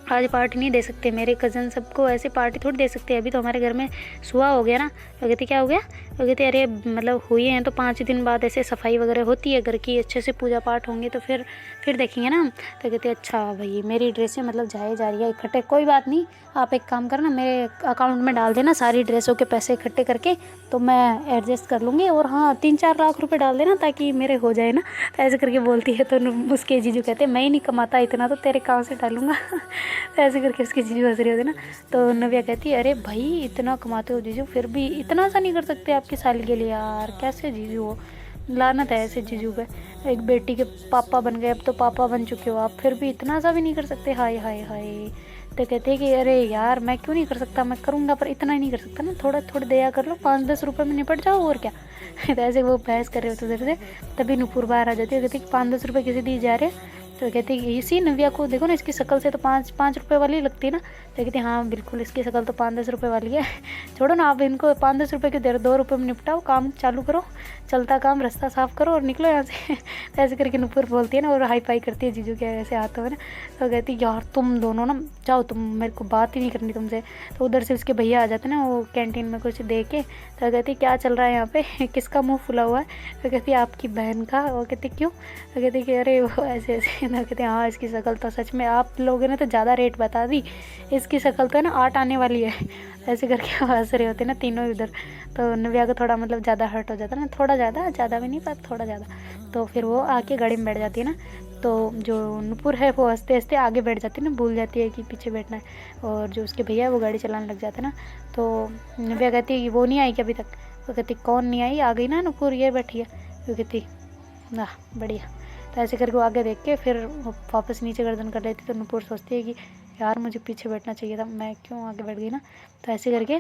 आज पार्टी नहीं दे सकते, मेरे कज़न सबको ऐसे पार्टी थोड़ी दे सकते हैं, अभी तो हमारे घर में सुहा हो गया ना। वो कहते क्या हो गया। वो कहते अरे मतलब हुई हैं तो 5 दिन बाद ऐसे सफाई वगैरह होती है घर की, अच्छे से पूजा पाठ होंगे तो फिर देखेंगे ना। तो कहते अच्छा भाई मेरी ड्रेसें मतलब जाए जा रही है इकट्ठे, कोई बात नहीं आप एक काम करना मेरे अकाउंट में डाल देना सारी ड्रेसों के पैसे इकट्ठे करके, तो मैं एडजस्ट कर लूँगी। और हाँ 3-4 लाख रुपए डाल देना ताकि मेरे हो जाए ना। तो ऐसे करके बोलती है। तो उसके जीजू कहते मैं ही नहीं कमाता इतना तो तेरे कहाँ से डालूँगा। तो ऐसे करके उसके जीजू हंस रहे होते ना। तो नव्या कहती है अरे भाई इतना कमाते हो जीजू फिर भी इतना सा नहीं कर सकते आपकी साली के लिए यार, कैसे जीजू हो, लानत है ऐसे जीजू पे। एक बेटी के पापा बन गए, अब तो पापा बन चुके हो आप, फिर भी इतना सा भी नहीं कर सकते, हाय हाय हाय। तो कहते हैं कि अरे यार मैं क्यों नहीं कर सकता, मैं करूँगा पर इतना ही नहीं कर सकता ना, थोड़ा थोड़ा दया कर लो, 5-10 रुपये में निपट जाओ और क्या। तो ऐसे वो बहस कर रहे होते उधर से, तभी नुपुर बाहर आ जाती है। कहती कि 5-10 रुपये किसे दिए जा रहे हैं। तो कहती है इसी नव्या को देखो ना, इसकी शक्ल से तो 5-5 रुपये वाली लगती है ना। तो कहती हाँ बिल्कुल इसकी शक्ल तो 5-10 रुपये वाली है। छोड़ो ना आप इनको 5-10 रुपये क्यों दे रहे, 2 रुपये में निपटाओ, काम चालू करो, चलता काम, रास्ता साफ करो और निकलो यहाँ से। तो ऐसे करके नुपुर बोलती है ना और हाई फाई करती है जीजू के ऐसे हाथों में ना। तो कहती यार तुम दोनों ना जाओ, तुम मेरे को बात ही नहीं करनी तुमसे। तो उधर से उसके भैया आ जाते ना वो कैंटीन में कुछ दे के। तो कहती क्या चल रहा है यहाँ पे, किसका मुँह फुला हुआ है। तो कहती आपकी बहन का। वो कहती क्यों। तो कहती कि अरे वो ऐसे ऐसे। तो कहते हाँ इसकी शक्ल तो सच में आप लोगों ने तो ज़्यादा रेट बता दी, इसकी शक्ल तो है ना 8 आने वाली है। ऐसे करके हंस रहे होते ना तीनों उधर। तो नव्या को थोड़ा मतलब ज़्यादा हर्ट हो जाता ना, थोड़ा ज़्यादा भी नहीं पर थोड़ा ज़्यादा। तो फिर वो आके गाड़ी में बैठ जाती है ना। तो जो नुपुर है वो हंसते हंसते आगे बैठ जाती है ना, भूल जाती है कि पीछे बैठना है। और जो उसके भैया है वो गाड़ी चलाने लग जाते हैं ना। तो नव्या कहती है कि वो नहीं आई क्या अभी तक। वो कहती कौन नहीं आई, आ गई ना नुपुर ये बैठी है। वो कहती वाह बढ़िया। तो ऐसे करके वो आगे देख के फिर वापस नीचे गर्दन कर लेती। तो नुपुर सोचती है कि यार मुझे पीछे बैठना चाहिए था, मैं क्यों आगे बैठ गई ना। तो ऐसे करके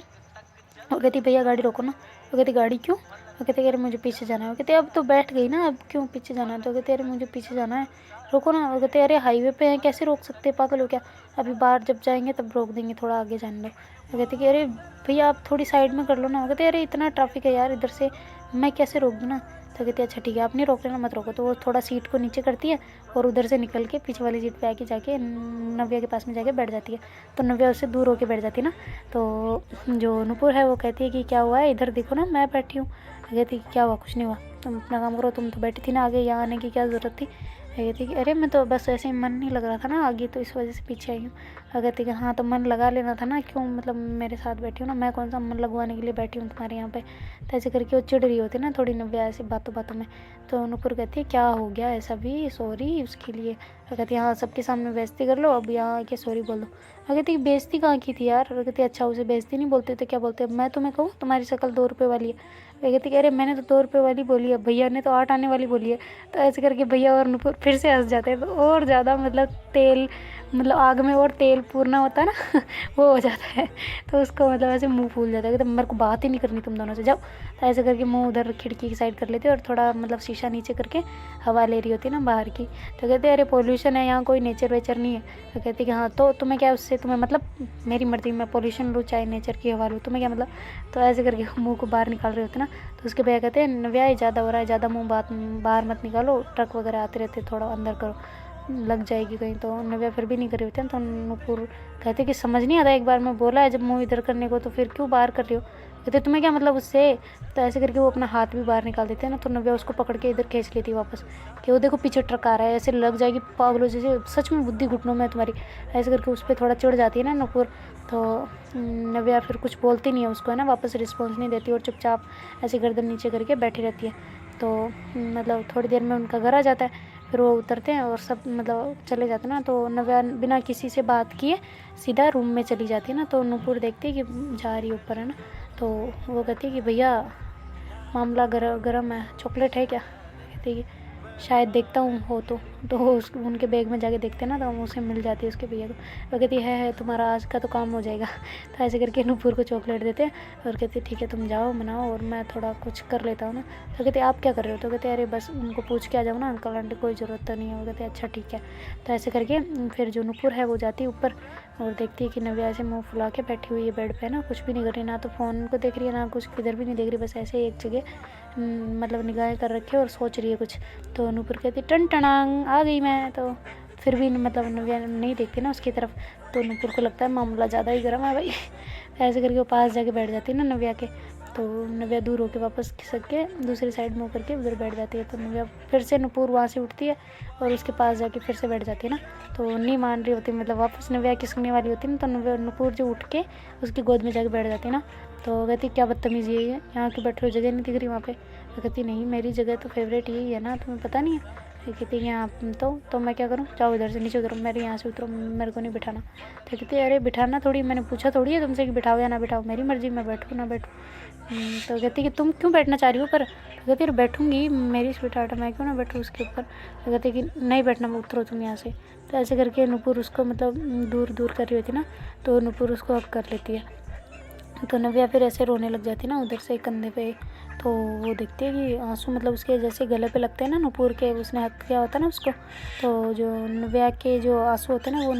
वो कहती भैया गाड़ी रोको ना। वो कहती गाड़ी क्यों। वो कहते अरे मुझे पीछे जाना है। वो कहते अब तो बैठ गई ना, अब क्यों पीछे जाना है। तो कहते अरे मुझे पीछे जाना है, रोको ना। वो कहते अरे हाईवे पे हैं कैसे रोक सकते, पागल हो क्या, अभी बाहर जब जाएंगे तब रोक देंगे, थोड़ा आगे जाने दो। वो कहते कि अरे भैया आप थोड़ी साइड में कर लो ना। वो कहते अरे इतना ट्रैफिक है यार इधर से, मैं कैसे रोक दूँ ना। तो कहती है अच्छा ठीक है आप नहीं रोक लेना, मत रोको। तो वो थोड़ा सीट को नीचे करती है और उधर से निकल के पीछे वाली सीट पे आके जाके नव्या के पास में जाके बैठ जाती है। तो नव्या उससे दूर होके बैठ जाती है ना। तो जो नुपुर है वो कहती है कि क्या हुआ है, इधर देखो ना मैं बैठी हूँ। कहती है क्या हुआ, कुछ नहीं हुआ, तुम अपना काम करो, तुम तो बैठी थी ना आगे, यहाँ आने की क्या ज़रूरत थी। कहती कि अरे मैं तो बस ऐसे ही मन नहीं लग रहा था ना आगे, तो इस वजह से पीछे आई हूँ। कहती कि हाँ तो मन लगा लेना था ना, क्यों मतलब मेरे साथ बैठी हूँ ना, मैं कौन सा मन लगवाने के लिए बैठी हूँ तुम्हारे यहाँ पे। तो ऐसे करके वो चिढ़ रही होती है ना थोड़ी नव्या ऐसी बातों बातों में। तो नुपुर कहती है क्या हो गया ऐसा भी, सॉरी उसके लिए। कहती है हाँ सबके सामने बेइज्जती कर लो, अब यहाँ आके सॉरी बोल दो। कहती बेइज्जती कहाँ की थी यार। कहती अच्छा उसे बेइज्जती नहीं बोलते तो क्या बोलते, मैं तुम्हें कहूँ तुम्हारी शक्ल 2 रुपये वाली है। कहती कि अरे मैंने तो 2 रुपये वाली बोली है, भैया ने तो 8 आने वाली बोली है। तो ऐसे करके भैया और नुपुर फिर से हंस जाते हैं। तो और ज़्यादा मतलब तेल मतलब आग में और तेल पूरना होता है ना वो हो जाता है। तो उसको मतलब ऐसे मुंह फूल जाता है कि तो मेरे को बात ही नहीं करनी तुम दोनों से, जाओ। तो ऐसे करके मुंह उधर खिड़की की साइड कर लेती है और थोड़ा मतलब शीशा नीचे करके हवा ले रही होती है ना बाहर की। तो कहते हैं अरे पोल्यूशन है यहाँ, कोई नेचर वेचर नहीं है। तो कहती कि हाँ तो तुम्हें क्या उससे, तुम्हें मतलब मेरी मर्जी, मैं पोल्यूशन लूँ चाहे नेचर की हवा लूँ, तुम्हें क्या मतलब। तो ऐसे करके मुँह को बाहर निकाल रहे होते ना। तो उसके भैया कहते हैं नव्या ज़्यादा हो रहा है, ज़्यादा मुँह बाहर मत निकालो, ट्रक वगैरह आते रहते, थोड़ा अंदर करो, लग जाएगी कहीं। तो नव्या फिर भी नहीं कर रही होती है। तो नुपुर कहते कि समझ नहीं आता, एक बार मैं बोला है जब मुँह इधर करने को तो फिर क्यों बाहर कर रही हो। कहते तुम्हें क्या मतलब उससे। तो ऐसे करके वो अपना हाथ भी बाहर निकाल देते हैं ना। तो नव्या उसको पकड़ के इधर खींच लेती है वापस कि वो देखो पीछे ट्रक आ रहा है, ऐसे लग जाएगी पागलों जैसे, सच में बुद्धि घुटनों में तुम्हारी। ऐसे करके उस पर थोड़ा चिढ़ जाती है ना नुपुर। तो नव्या फिर कुछ बोलती नहीं है उसको है ना, वापस रिस्पॉन्स नहीं देती और चुपचाप ऐसे गर्दन नीचे करके बैठी रहती है। तो मतलब थोड़ी देर में उनका घर आ जाता है। फिर वो उतरते हैं और सब मतलब चले जाते हैं ना। तो नव्या बिना किसी से बात किए सीधा रूम में चली जाती है ना। तो नुपुर देखती है कि जा रही ऊपर है ना। तो वो कहती है कि भैया मामला गरम है, चॉकलेट है क्या। कहती है शायद देखता हूँ हो तो उनके बैग में जाके देखते ना, तो हम उसे मिल जाती है उसके भैया को। वो कहती है तुम्हारा आज का तो काम हो जाएगा। तो ऐसे करके नूपुर को चॉकलेट देते हैं और कहते ठीक है तुम जाओ मनाओ और मैं थोड़ा कुछ कर लेता हूँ ना। तो कहते आप क्या कर रहे हो? तो कहते अरे बस उनको पूछ के आ जाओ ना अंकल आंटी, कोई ज़रूरत तो नहीं है। वो कहते अच्छा ठीक है। तो ऐसे करके फिर जो नूपुर है वो जाती है ऊपर और देखती है कि नव्या ऐसे मुँह फुला के बैठी हुई है बेड पे ना, कुछ भी नहीं कर रही, ना तो फ़ोन को देख रही है ना कुछ किधर भी नहीं देख रही, बस ऐसे ही एक जगह मतलब निगाहें कर रखी है और सोच रही है कुछ। तो नूपुर कहती टन टनांग आ गई मैं। तो फिर भी मतलब नव्या नहीं देखती ना उसकी तरफ, तो नूपुर को लगता है मामला ज़्यादा ही गर्म है भाई। ऐसे करके वो पास जाके बैठ जाती है ना नव्या के। तो नव्या दूर होकर वापस खिसक के दूसरी साइड मुँह करके उधर बैठ जाती है। तो नव्या फिर से नूपुर वहाँ से उठती है और उसके पास जाके फिर से बैठ जाती है ना। तो नहीं मान रही होती, मतलब वापस नव्या खिसकने वाली होती है ना, तो नूपुर जो उठ के उसकी गोद में जाके बैठ जाती है ना। तो कहती क्या बदतमीजी है ये, यहाँ के बैठे हुए जगह नहीं दिख रही वहाँ पे। तो कहती नहीं मेरी जगह तो फेवरेट यही है ना, तुम्हें पता नहीं है। तो कहती है यहाँ तो मैं क्या करूँ, जाओ इधर से नीचे उतरो, मेरे यहाँ से उतरो, मेरे को नहीं बिठाना। तो कहती है अरे बिठाना थोड़ी, मैंने पूछा थोड़ी है तुमसे कि बिठाओ या ना बिठाओ, मेरी मर्जी, मैं बैठूँ ना बैठूँ। तो कहती है कि तुम क्यों बैठना चाह रही हो पर? तो कहती है बैठूँगी, मेरी स्वीटहार्ट है, मैं क्यों ना बैठूँ उसके ऊपर। तो कहती है कि नहीं बैठना, उतरो तुम यहाँ से। तो ऐसे करके नूपुर उसको मतलब दूर दूर कर रही होती ना, तो नूपुर उसको हक कर लेती है। तो नव्या फिर ऐसे रोने लग जाती है ना उधर से कंधे पे। तो वो देखती है कि आंसू मतलब उसके जैसे गले पे लगते हैं ना नूपुर के, उसने हक किया होता है ना उसको। तो जो नव्या के जो आंसू होते हैं ना वो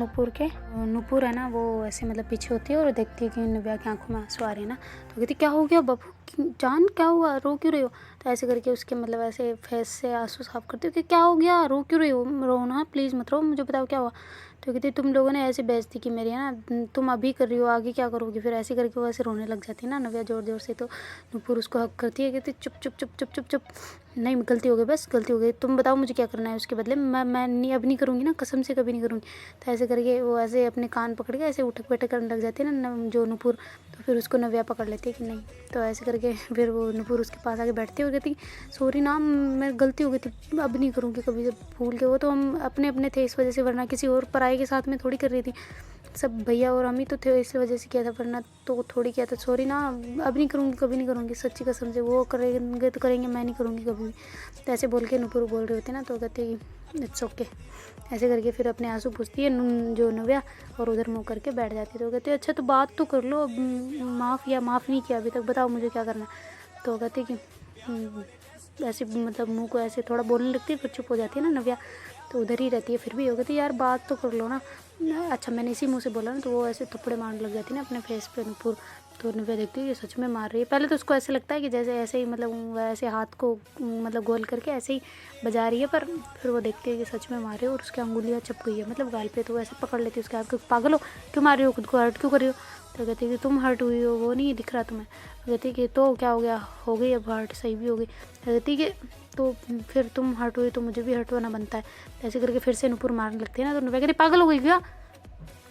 नूपुर है ना वो ऐसे मतलब पीछे होती है और देखती है कि नव्या की आंखों में आंसू आ रहे हैं ना। तो कहती क्या हो गया बाबू जान, क्या हुआ, रो क्यों रही हो? तो ऐसे करके उसके मतलब ऐसे फेस से आंसू साफ करती हो कि क्या हो गया, रो क्यों रही हो, रो ना प्लीज़ मत रो, मुझे बताओ क्या हुआ। तो कहती तुम लोगों ने ऐसे बेइज्जती की मेरी है ना, तुम अभी कर रही हो आगे क्या करोगी। फिर ऐसे करके वो ऐसे रोने लग जाती है ना नव्या ज़ोर ज़ोर से। तो नूपुर उसको हक करती है, कहती चुप चुप चुप चुप चुप चुप, नहीं गलती हो गई, बस गलती हो गई, तुम बताओ मुझे क्या करना है उसके बदले, मैं नहीं अब नहीं करूँगी ना, कसम से कभी नहीं करूँगी। तो ऐसे करके वो ऐसे अपने कान पकड़ के ऐसे उठक बैठक करने लग जाती है ना जो नूपुर। तो फिर उसको नव्या पकड़ लेती है कि नहीं। तो ऐसे करके फिर वो नूपुर उसके पास आके बैठती है और कहती सॉरी ना, मैं गलती हो गई थी, अब नहीं करूँगी कभी, जब भूल के, वो तो हम अपने अपने थे इस वजह से, वरना किसी और पराये के साथ में थोड़ी कर रही थी, सब भैया और हम ही तो थे इस वजह से किया था, वरना तो थोड़ी किया था, सॉरी ना, अब नहीं करूँगी कभी नहीं करूँगी, सच्ची कसम से, वो करेंगे तो करेंगे, मैं नहीं करूँगी कभी भी। तो ऐसे बोल के नूपुर बोल रही होती है ना, तो कहती है इट्स ओके। ऐसे करके फिर अपने आंसू पूछती है जो नव्या और उधर मुँह करके बैठ जाती है। तो कहती है अच्छा तो बात तो कर लो, माफ़ नहीं किया अभी तक, बताओ मुझे क्या करना है। तो कहती है कि ऐसे मतलब मुँह को ऐसे थोड़ा बोलने लगती है, फिर चुप हो जाती है ना नव्या। तो उधर ही रहती है फिर भी। हो कहती यार बात तो कर लो ना। अच्छा मैंने इसी मुँह से बोला ना। तो वो ऐसे थप्पड़े मारने लग जाती है ना अपने फेस पे नूपुर। तो नव्या देखती है ये सच में मार रही है। पहले तो उसको ऐसे लगता है कि जैसे ऐसे ही मतलब वह ऐसे हाथ को मतलब गोल करके ऐसे ही बजा रही है, पर फिर वो देखती है कि सच में मार रही है और उसकी अंगुलियाँ चप गई है मतलब गाल पे। तो ऐसे पकड़ लेती है उसके हाथ को, पागल हो क्यों मार रही हो, खुद को हर्ट क्यों कर रही हो। तो कहती है कि तुम हर्ट हुई हो, वो नहीं दिख रहा तुम्हें। तो कहती है कि तो क्या हो गया, हो गई अब हर्ट, सही भी हो गई। तो कहती है कि तो फिर तुम हर्ट हुई तो मुझे भी हर्ट होना बनता है। ऐसे करके फिर से नूपुर मारने लगती है ना। तो नव्या कहती पागल हो गई क्या,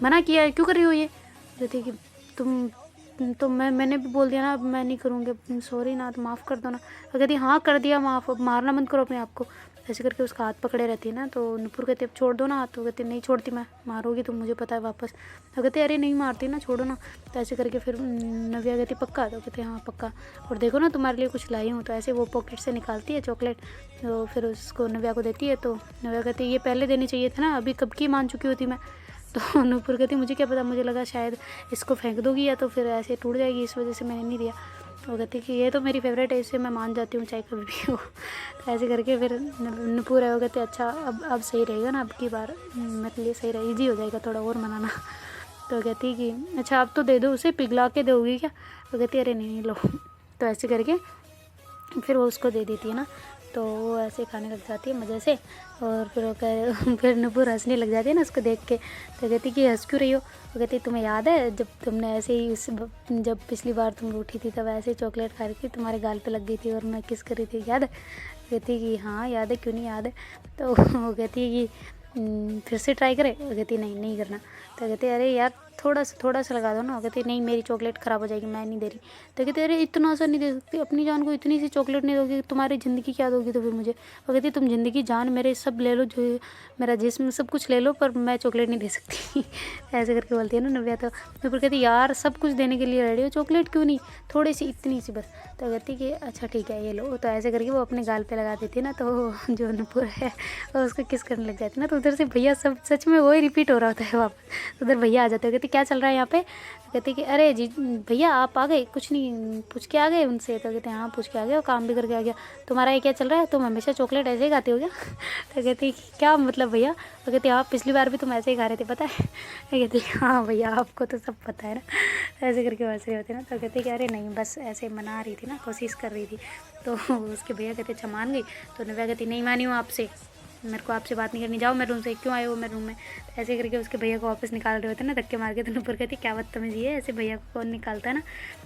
मना किया है क्यों कर रही हो ये। कहती कि तुम तो मैंने भी बोल दिया ना, अब मैं नहीं करूँगी, सॉरी ना, तो माफ़ कर दो ना। तो कहती हाँ कर दिया माफ़, अब मारना बंद करो अपने आप को। ऐसे करके उसका हाथ पकड़े रहती है ना। तो नूपुर कहती अब छोड़ दो ना हाथ। तो कहती नहीं छोड़ती मैं, मारोगी तुम मुझे पता है वापस। तो कहती अरे नहीं मारती ना, छोड़ो ना। तो ऐसे करके फिर नव्या कहती पक्का। तो कहते हाँ पक्का, और देखो ना तुम्हारे लिए कुछ लाई हूँ। तो ऐसे वो पॉकेट से निकालती है चॉकलेट, तो फिर उसको नव्या को देती है। तो नव्या कहती है ये पहले देनी चाहिए था ना, अभी कब की मान चुकी होती मैं। तो नूपुर कहती मुझे क्या पता, मुझे लगा शायद इसको फेंक दोगी या तो फिर ऐसे टूट जाएगी, इस वजह से मैंने नहीं दिया। वो कहती कि ये तो मेरी फेवरेट है, इससे मैं मान जाती हूँ चाहे कभी भी हो। तो ऐसे करके फिर नूपुर है वो कहते अच्छा अब सही रहेगा ना, अब की बार मेरे लिए सही रहे, ईजी हो जाएगा थोड़ा और मनाना। तो कहती कि अच्छा अब तो दे दो उसे, पिघला के दोगी क्या। वो कहती अरे नहीं लो। तो ऐसे करके फिर वो उसको दे देती है ना। तो वो ऐसे खाने लग जाती है मज़े से। और फिर वो फिर नूपुर हंसने लग जाती है ना उसको देख के। तो कहती कि हंस क्यों रही हो। वो कहती तुम्हें याद है जब तुमने ऐसे ही जब पिछली बार तुम रूठी थी तब ऐसे ही चॉकलेट खा रही थी, तुम्हारे गाल पे लग गई थी और मैं किस कर रही थी, याद है। कहती कि हाँ याद है, क्यों नहीं याद है। तो वो कहती है कि फिर से ट्राई करें? वो कहती नहीं, नहीं करना। तो कहते अरे यार थोड़ा सा लगा दो ना। वो कहती नहीं मेरी चॉकलेट ख़राब हो जाएगी, मैं नहीं दे रही। तो कहते अरे इतना सा नहीं दे सकती, अपनी जान को इतनी सी चॉकलेट नहीं दोगी, तुम्हारी ज़िंदगी क्या दोगी तो फिर मुझे? वो कहती तुम ज़िंदगी जान मेरे सब ले लो, जो मेरा जिस्म सब कुछ ले लो, पर मैं चॉकलेट नहीं दे सकती। ऐसे करके बोलती है ना नव्या। तो फिर कहती यार सब कुछ देने के लिए रेडी हो, चॉकलेट क्यों नहीं, थोड़ी सी इतनी सी बस। तो कहती कि अच्छा ठीक है ये लो। तो ऐसे करके वो अपने गाल पे लगा देती ना, तो जो नुपुर है वो उसको किस करने लग जाती ना। तो उधर से भैया सब सच में वही रिपीट हो रहा होता है वापस। उधर भैया आ जाते हैं, कहते क्या चल रहा है यहाँ पे? कहते कि अरे जी भैया आप आ गए, कुछ नहीं पूछ के आ गए उनसे? तो कहते हाँ पूछ के आ गया और काम भी करके आ गया। तुम्हारा ये क्या चल रहा है, तुम हमेशा चॉकलेट ऐसे ही खाते हो क्या? तो कहते क्या मतलब भैया? तो कहते हाँ पिछली बार भी तुम ऐसे ही खा रहे थे पता है। तो कहते हाँ भैया आपको तो सब पता है ना। ऐसे करके वैसे होते ना। तो कहते कि अरे नहीं बस ऐसे मना रही थी ना, कोशिश कर रही थी। तो उसके भैया कहते अच्छा मान गई? तो नव्या कहती नहीं मानी हूँ आपसे, मेरे को आपसे बात नहीं करनी, जाओ मेरे रूम से, क्यों आए हो मेरे रूम में? ऐसे करके उसके भैया को वापस निकाल रहे होते ना धक्के मार के। तो नुपुर कहती क्या बदतमीजी है, ऐसे भैया को कौन निकालता है ना।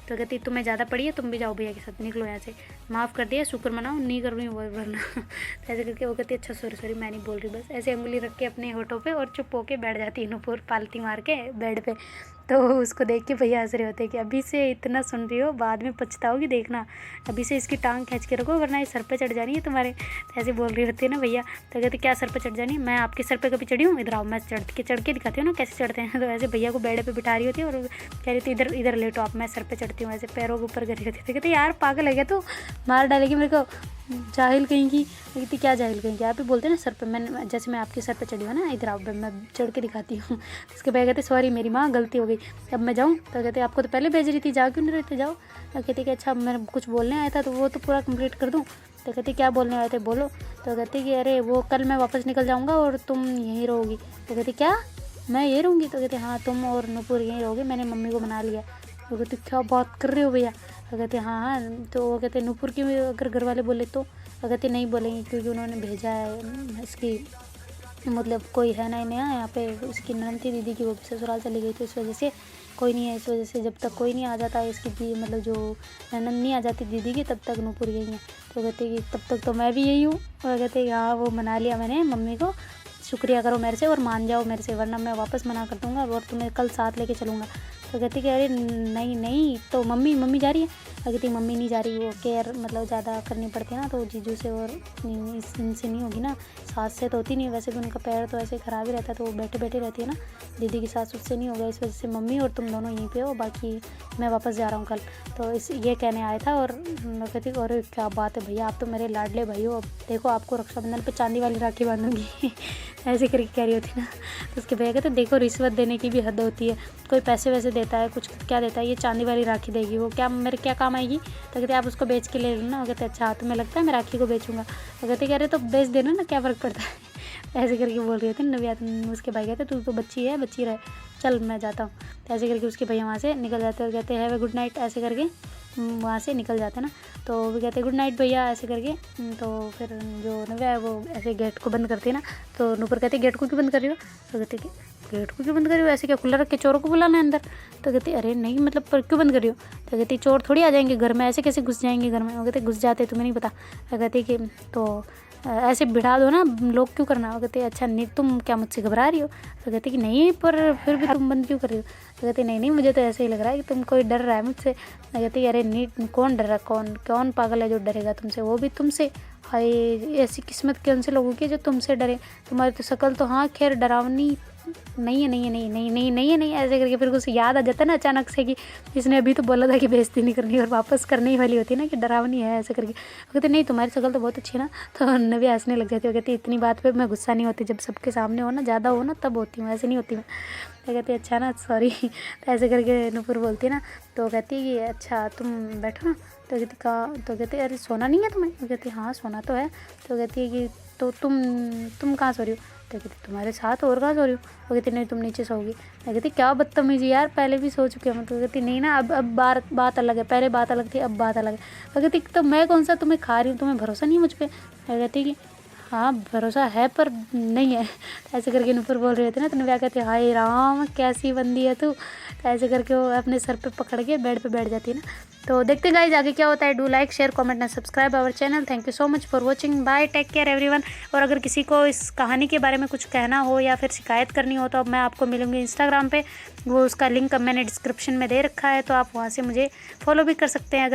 तो कहती तुम्हें ज़्यादा पड़ी है, तुम भी जाओ भैया के साथ, निकलो यहाँ से, माफ़ कर दिया शुक्र मनाओ, नहीं कर रही वो वरना। तो ऐसे करके वो कहती अच्छा सॉरी मैं नहीं बोल रही, बस ऐसे उंगली रख के अपने होठों पे और चुप होके बैठ जाती है नुपुर पालती मार के बेड पे। तो उसको देख के भैया हंस रहे होते कि अभी से इतना सुन रही हो बाद में पछताओगी देखना, अभी से इसकी टांग खींच के रखो वरना ये सर पे चढ़ जानी है तुम्हारे। तो ऐसे बोल रही होती है ना भैया। तो कहते क्या सर पे चढ़ जानी है, मैं आपके सर पे कभी चढ़ी हूँ? इधर आओ, मैं चढ़ के दिखाती हूँ ना कैसे चढ़ते हैं। तो ऐसे भैया को बेड पे बिठा रही होती है और कह रही थी इधर इधर लेटो आप, मैं सर पे चढ़ती हूँ, ऐसे पैरों के ऊपर करी होती है। कहते यार पागल है क्या तू, मार डालेगी मेरे को, जाहिल कहीं की। कहती क्या जाहिल कहीं की, आप ही बोलते हैं ना सर पे, मैंने जैसे मैं आपके सर पे चढ़ी हूँ ना, इधर आओ मैं चढ़ के दिखाती हूँ। उसके भैया कहते सॉरी मेरी माँ गलती हो गई, अब मैं जाऊँ? तो कहते आपको तो पहले भेज रही थी, जा क्यों नहीं रहते, जाओ। तो कहती कि अच्छा मैं कुछ बोलने आया था तो वो तो पूरा कंप्लीट कर दूँ। तो कहती क्या बोलने आए थे बोलो। तो कहती कि अरे वो कल मैं वापस निकल जाऊँगा और तुम यहीं रहोगी। तो कहती क्या मैं यहीं रहूँगी? तो कहती हाँ तुम और नुपुर यहीं रहोगे, मैंने मम्मी को मना लिया। वो कहती क्या बात कर रहे हो भैया? तो कहते हाँ। तो वो कहते नुपुर की अगर घर वाले बोले तो? कहते नहीं बोलेंगे क्योंकि उन्होंने भेजा है, इसकी मतलब कोई है ना नया यहाँ पे, इसकी ननद थी दीदी की, वो भी ससुराल चली गई तो इस वजह से कोई नहीं है, इस वजह से जब तक कोई नहीं आ जाता है इसकी दी मतलब जो ननद नहीं आ जाती दीदी की तब तक नुपुर यही है। तो कहते कि तब तक तो मैं भी यही हूँ। और कहते हाँ वो मना लिया मैंने मम्मी को, शुक्रिया करो मेरे से और मान जाओ मेरे से वरना मैं वापस मना कर दूँगा और तुम्हें कल साथ लेके चलूँगा। तो कहती कि अरे नहीं तो मम्मी जा रही है? कहती मम्मी नहीं जा रही, वो केयर मतलब ज़्यादा करनी पड़ती है ना, तो जीजू से और इनसे नहीं होगी ना, सास से तो होती नहीं, वैसे भी उनका पैर तो ऐसे ख़राब ही रहता है तो वो बैठे रहती है ना, दीदी की सास उससे नहीं होगा, इस वजह से मम्मी और तुम दोनों यहीं पे हो, बाकी मैं वापस जा रहा हूँ कल। तो इस ये कहने आया था। और मैं कहती अरे क्या बात है भैया, आप तो मेरे लाडले भाई हो, अब देखो आपको रक्षाबंधन पे चांदी वाली राखी बांधूंगी। ऐसे करके कह रही होती ना। तो उसके भैया कहते देखो रिश्वत देने की भी हद होती है, कोई पैसे वैसे देता है कुछ क्या देता है, ये चांदी वाली राखी देगी, वो क्या मेरे क्या काम आएगी? तो कहते आप उसको बेच के ले लेना। वो कहते अच्छा तुम्हें लगता है मैं राखी को बेचूंगा? तो कहते कह रहे तो बेच देना ना, क्या फ़र्क पड़ता है। ऐसे करके बोल रही थी नव्या। उसके भाई कहते तू तो बच्ची है, बच्ची रहे, चल मैं जाता हूँ। तो ऐसे करके उसके भैया वहाँ से निकल जाते और कहते हैव ए गुड नाइट, ऐसे करके वहाँ से निकल जाते ना। तो वो कहते गुड नाइट भैया ऐसे करके। तो फिर जो नव्या है वो ऐसे गेट को बंद करती है ना। तो नूपुर कहते गेट को क्यों बंद कर रही हो? तो कहते कि गेट को क्यों बंद कर रही हो, ऐसे क्या खुला रख के चोरों को बुलाना है अंदर? तो कहती अरे नहीं मतलब पर क्यों बंद कर रही हो? तो कहती चोर थोड़ी आ जाएंगे घर में, ऐसे कैसे घुस जाएंगे घर में? वो कहते घुस जाते तुम्हें नहीं पता। तो कहती कि तो ऐसे बिठा दो ना, लोग क्यों करना? वो कहते अच्छा नहीं तुम क्या मुझसे घबरा रही हो? तो कहते कि नहीं पर फिर भी तुम बंद क्यों कर रही हो? तो कहते नहीं मुझे तो ऐसे ही लग रहा है कि तुम कोई डर रहा है मुझसे। तो कहती अरे नहीं कौन डर रहा, कौन पागल है जो डरेगा तुमसे, वो भी तुमसे? हाय ऐसी किस्मत कौन से लोगों की जो तुमसे डरे, तुम्हारी तो शक्ल तो हाँ खैर डरावनी नहीं है। ऐसे करके फिर कुछ याद आ जाता है ना अचानक से कि इसने अभी तो बोला था कि बेइज्जती नहीं करनी और वापस करने ही वाली होती है ना कि डरावनी है ऐसे करके। वो कहते नहीं तुम्हारी शक्ल तो बहुत अच्छी है ना। तो नव्या हंसने लग जाती है। वो कहती इतनी बात पे मैं गुस्सा नहीं होती, जब सबके सामने हो ना ज़्यादा हो ना तब होती हूँ, ऐसे नहीं होती मैं। तो कहती अच्छा ना सॉरी। तो ऐसे करके नूपुर बोलती है ना। तो कहती है कि अच्छा तुम बैठो ना। तो कहती कहाँ? तो कहती अरे सोना नहीं है तुम्हें? वो कहती हाँ सोना तो है। तो कहती है कि तो तुम कहाँ सो रही हो? तो कहती तुम्हारे साथ और कहाँ सो रही हो? वो कहती नहीं तुम नीचे सोओगी। मैं कहती क्या बदतमीजी यार, पहले भी सो चुके हैं। तो कहती नहीं ना अब बात अलग है, पहले बात अलग थी अब बात अलग है। वो कहती तो मैं कौन सा तुम्हें खा रही हूँ, तुम्हें भरोसा नहीं है मुझ पर? मैं कहती कि हाँ भरोसा है पर नहीं है। तो ऐसे करके नूपुर बोल रहे थे ना, तो नव्या कहती है हाय राम कैसी बंदी है तू। तो ऐसे करके वो अपने सर पे पकड़ के बेड पे बैठ जाती है ना। तो देखते हैं गाइस आगे क्या होता है। Do like share comment and subscribe our channel. Thank you so much for watching. Bye, take care everyone. और अगर किसी को इस कहानी के बारे में कुछ कहना हो या फिर शिकायत करनी हो तो अब मैं आपको मिलूँगी इंस्टाग्राम पे, वो उसका लिंक मैंने डिस्क्रिप्शन में दे रखा है, तो आप वहाँ से मुझे फॉलो भी कर सकते हैं।